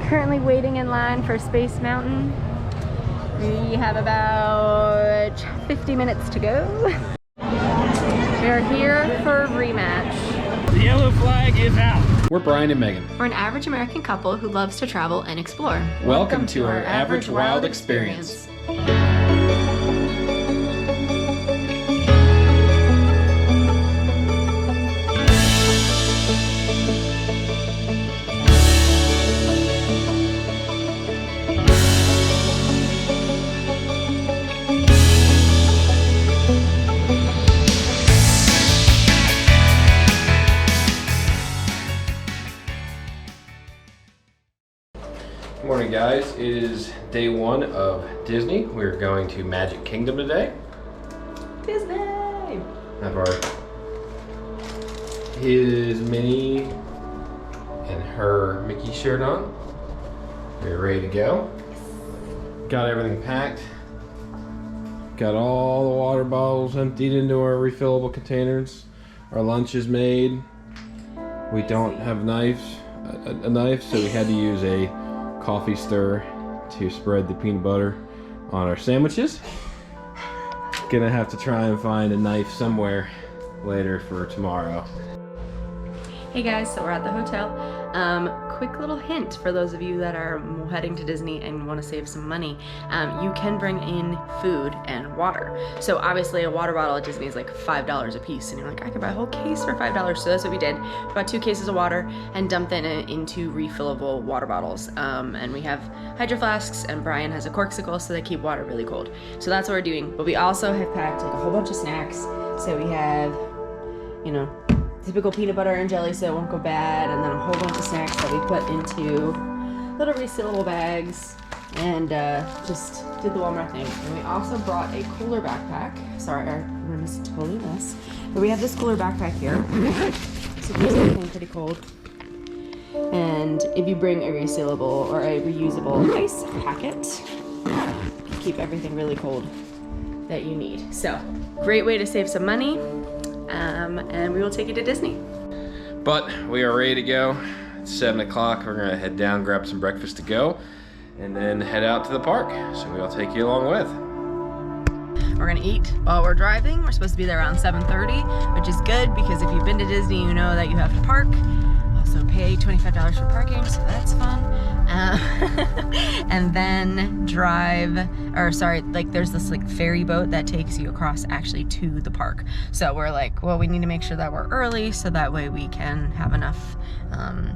Currently waiting in line for Space Mountain. We have about 50 minutes to go. We are here for a rematch. The yellow flag is out. We're Brian and Megan. We're an average American couple who loves to travel and explore. Welcome to our Average Wild Experience. Good morning, guys. It is day one of Disney. We're going to Magic Kingdom today. Disney! Have his Minnie and her Mickey shirt on. We're ready to go. Got everything packed. Got all the water bottles emptied into our refillable containers. Our lunch is made. We don't have a knife, so we had to use a coffee stir to spread the peanut butter on our sandwiches. Gonna have to try and find a knife somewhere later for tomorrow. Hey guys, so we're at the hotel. Quick little hint for those of you that are heading to Disney and want to save some money. You can bring in food and water. So obviously a water bottle at Disney is like $5 a piece, and you're like, I could buy a whole case for $5. So that's what we did. Bought 2 cases of water and dumped them into refillable water bottles. And we have hydro flasks, and Brian has a corksicle, so they keep water really cold. So that's what we're doing. But we also have packed like a whole bunch of snacks. So we have, you know, typical peanut butter and jelly so it won't go bad, and then a whole bunch of snacks that we put into little resealable bags, and just did the Walmart thing. And we also brought a cooler backpack. Sorry, our room is totally a mess. But we have this cooler backpack here. So it keeps everything pretty cold. And if you bring a resealable or a reusable ice packet, you keep everything really cold that you need. So, great way to save some money. And we will take you to Disney. But we are ready to go. It's 7 o'clock. We're gonna head down, grab some breakfast to go, and then head out to the park. So we'll take you along with. We're gonna eat while we're driving. We're supposed to be there around 7:30, which is good because if you've been to Disney, you know that you have to park. Also pay $25 for parking, so that's fun. And then there's this like ferry boat that takes you across actually to the park. So we're like, well, we need to make sure that we're early so that way we can have enough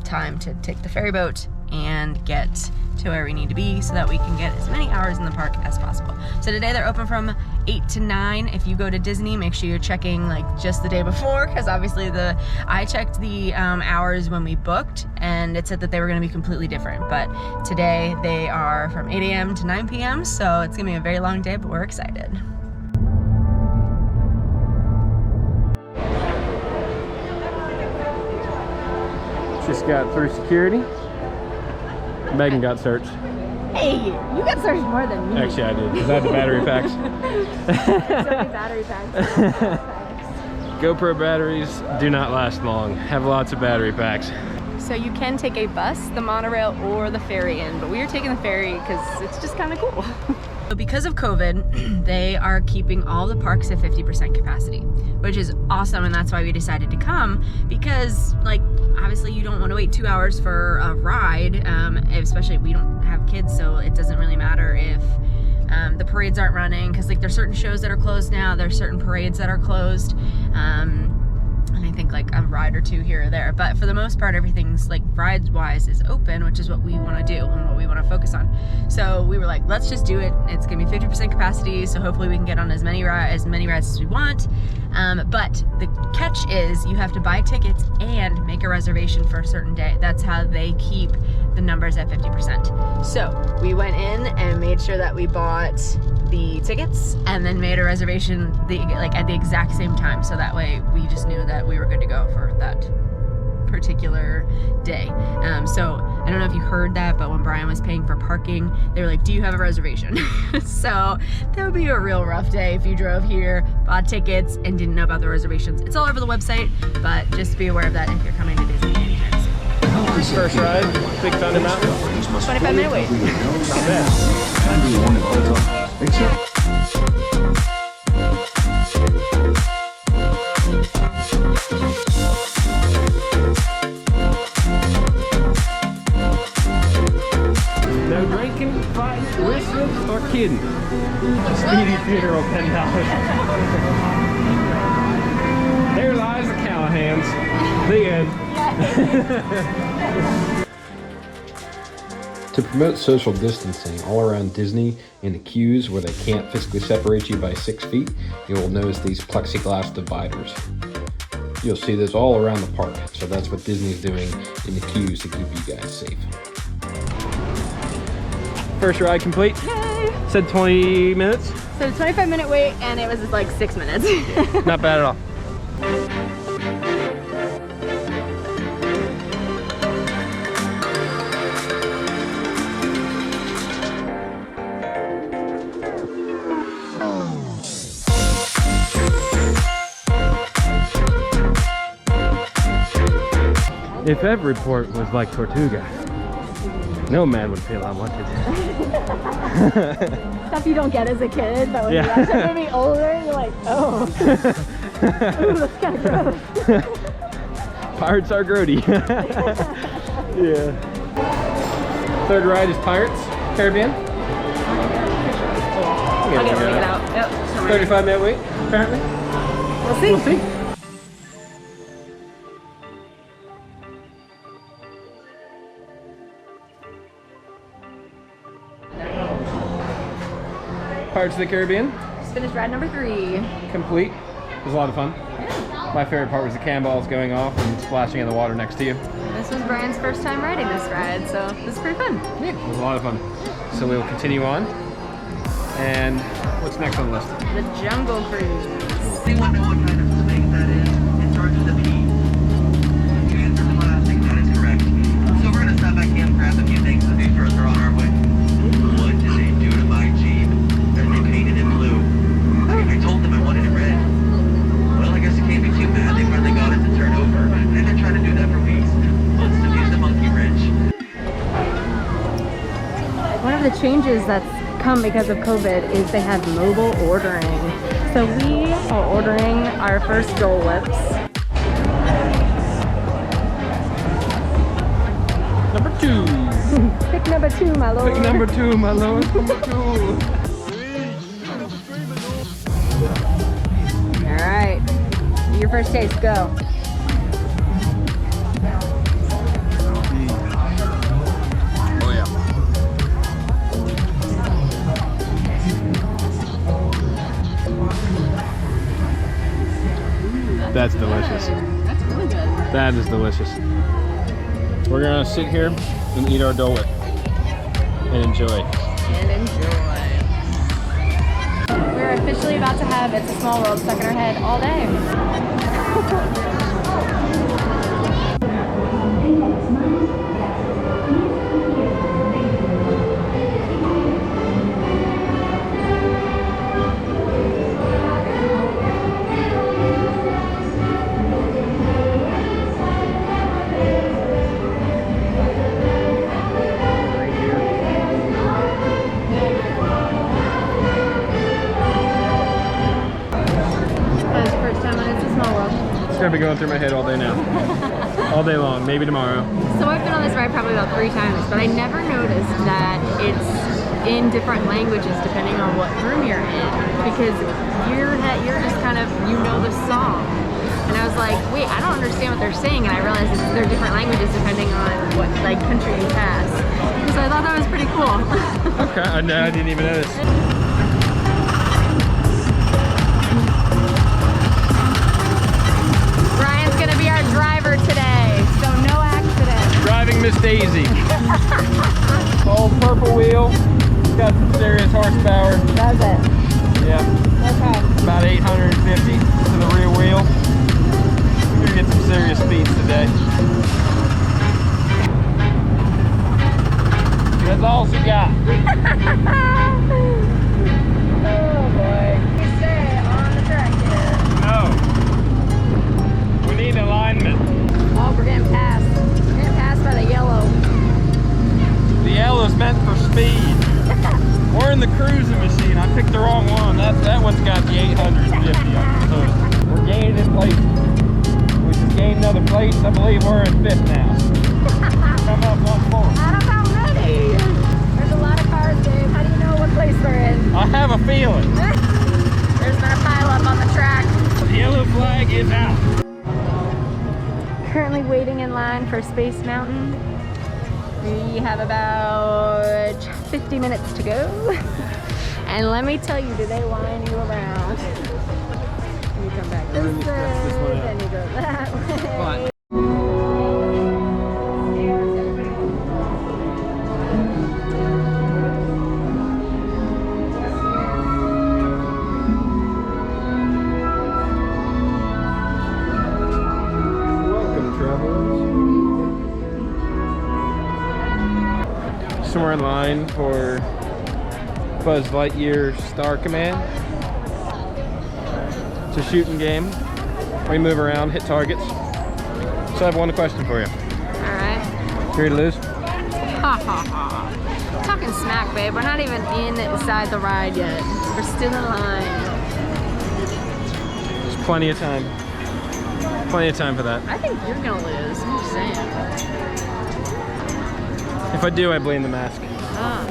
time to take the ferry boat and get to where we need to be so that we can get as many hours in the park as possible. So today they're open from 8 to 9. If you go to Disney, make sure you're checking like just the day before, because obviously I checked the hours when we booked and it said that they were going to be completely different, but today they are from 8 a.m. to 9 p.m. so it's gonna be a very long day, but we're excited. Just got through security. Megan got searched. Hey, you got searched more than me. Actually, I did, because I had the battery packs. So many battery packs. GoPro batteries do not last long. Have lots of battery packs. So you can take a bus, the monorail, or the ferry in, but we are taking the ferry because it's just kind of cool. So because of COVID, they are keeping all the parks at 50% capacity, which is awesome, and that's why we decided to come, because like obviously you don't want to wait 2 hours for a ride, especially we don't have kids, so it doesn't really matter if the parades aren't running, because like there's certain shows that are closed now, there's certain parades that are closed, and I think like a ride or two here or there, but for the most part everything's like rides wise is open, which is what we want to do and what we want to focus on. So we were like, let's just do it. It's gonna be 50% capacity, so hopefully we can get on as many rides as we want. But the catch is you have to buy tickets and make a reservation for a certain day. That's how they keep the numbers at 50%. So we went in and made sure that we bought the tickets and then made a reservation at the exact same time, so that way we just knew that we were good to go for that particular day. So I don't know if you heard that, but when Brian was paying for parking, they were like, do you have a reservation? So that would be a real rough day if you drove here, bought tickets, and didn't know about the reservations. It's all over the website, but just be aware of that if you're coming to Disney anytime soon. First ride, Big Thunder Mountain. 25-minute wait. Not bad. No drinking, fighting, whistling, or kidding. Speedy funeral, $10. There lies the Callahans. The end. To promote social distancing all around Disney in the queues where they can't physically separate you by 6 feet, you will notice these plexiglass dividers. You'll see this all around the park, so that's what Disney's doing in the queues to keep you guys safe. First ride complete. Yay! Said 20 minutes. So 25-minute wait, and it was like 6 minutes. Not bad at all. If every port was like Tortuga, no man would feel unwanted. Stuff you don't get as a kid, but when you watch that movie older, you're like, oh. Ooh, that's kind of gross. Pirates are grody. Yeah. Third ride is Pirates Caribbean. I'll get it out. Yep. 35-minute wait, apparently. We'll see. We'll see. Pirates of the Caribbean. Just finished ride number 3. Complete. It was a lot of fun. My favorite part was the cannonballs going off and splashing in the water next to you. This was Brian's first time riding this ride, so this is pretty fun. Yeah, it was a lot of fun. So we will continue on. And what's next on the list? The Jungle Cruise. Anyone know what kind of snake that is? It starts with a P. You answered classic, that is correct. So we're gonna stop by camp, grab a few things to do for us, are on our way. What did they do to my Jeep? That they painted it blue. I told them I wanted it red. Well, I guess it can't be too bad. They finally got it to turn over. They've been trying to do that for weeks. Let's defuse the monkey wrench. One of the changes that's come because of COVID is they have mobile ordering. So we are ordering our first Dole Whips. Number 2. Pick number 2, my lord. Pick number 2, my lord. Number 2. All right, your first taste, go. Oh yeah. That's delicious. That's really good. That is delicious. We're gonna sit here and eat our Dole Whip and enjoy. We're officially about to have It's a Small World stuck in our head all day. It's gonna be going through my head all day now. All day long, maybe tomorrow. So I've been on this ride probably about 3 times, but I never noticed that it's in different languages depending on what room you're in, because you're just kind of, you know the song. And I was like, wait, I don't understand what they're saying, and I realized they're different languages depending on what like country you pass. So I thought that was pretty cool. Okay, I didn't even notice. Gonna be our driver today, so no accident. Driving Miss Daisy. Old purple wheel. Got some serious horsepower. Does it? Yeah. Okay. About 850 to the rear wheel. We're gonna get some serious speeds today. That's all she got. Oh boy. We stay on the track here. No. We need alignment. Oh, we're getting passed. We're getting passed by the the yellow. The yellow's meant for speed. We're in the cruising machine. I picked the wrong one. That one's got the 850 on it. So we're gaining in place. We just gained another place. I believe we're in 5th now. Come up 1 more. I don't know many. There's a lot of cars, Dave. How do you know what place we're in? I have a feeling. There's been a pile up on the track. The yellow flag is out. Currently waiting in line for Space Mountain. We have about 50 minutes to go. And let me tell you, do they line you around? You come back this way, then you go that way. We're in line for Buzz Lightyear Star Command. It's a shooting game. We move around, hit targets. So I have one question for you. Alright. You ready to lose? Ha ha ha. Talking smack, babe. We're not even inside the ride yet. We're still in line. There's plenty of time. Plenty of time for that. I think you're gonna lose. I'm just saying. If I do, I blame the mask. Ah.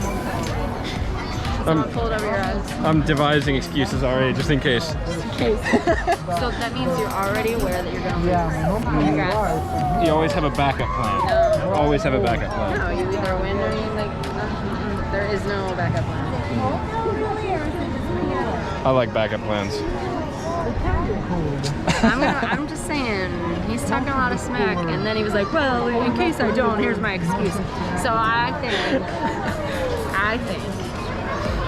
Pull it over your eyes. I'm devising excuses already, just in case. So that means you're already aware that you're gonna lose. Congrats. You always have a backup plan. No. Always have a backup plan. No, you either win or you there is no backup plan. I like backup plans. I'm just saying, he's talking a lot of smack, and then he was like, well, in case I don't, here's my excuse. So I think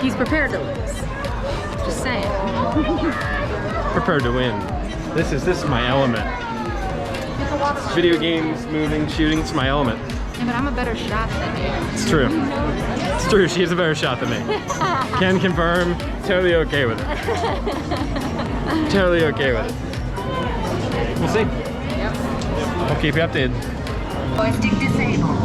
he's prepared to lose. Just saying. Prepared to win. This is my element. Video games, moving, shooting, it's my element. Yeah, but I'm a better shot than you. It's true. It's true, she has a better shot than me. Can confirm, totally okay with it. Totally okay with it. We'll see. Yep. I'll keep you updated. Joystick disabled.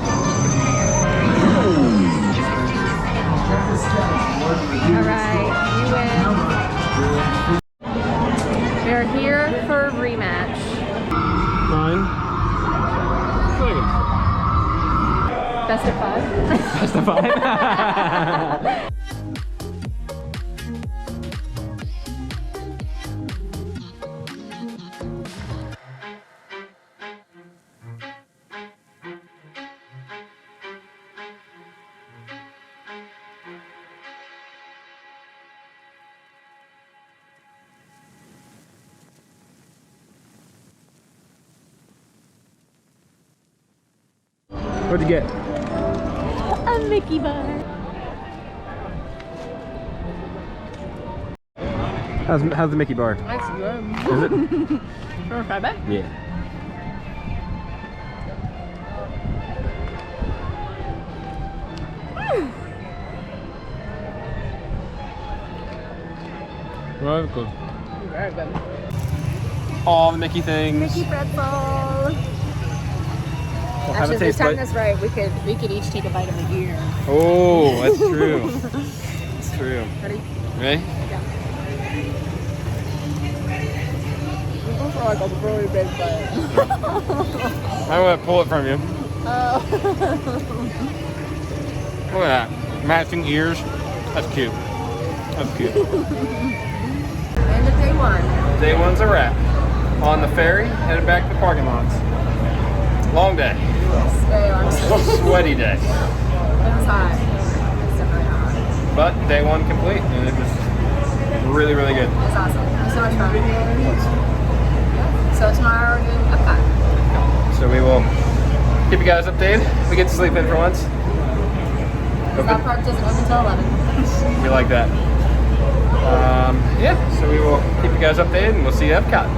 Alright, you win. We are here for a rematch. Fine. Best of 5. Best of 5. What'd you get? A Mickey bar. How's the Mickey bar? That's good. Is it? You want to try that? Yeah. Well, good. Very good. All the Mickey things. Mickey pretzel. We'll have Actually, a if we taste time bud. this right, we could each take a bite of the ear. Oh, that's true. That's true. Ready? Ready? Yeah. Those are like a really big bite. I'm gonna pull it from you. Oh. Look at that. Matching ears. That's cute. That's cute. End of day 1. Day 1's a wrap. On the ferry, headed back to the parking lots. Long day. Stay on. Sweaty day. It was hot. It's definitely hot. But day 1 complete, and it was really, really good. It was awesome. It was so much fun. So tomorrow we're doing Epcot. So we will keep you guys updated. We get to sleep in for once. That park doesn't open until 11. We like that. Yeah, so we will keep you guys updated, and we'll see you at Epcot.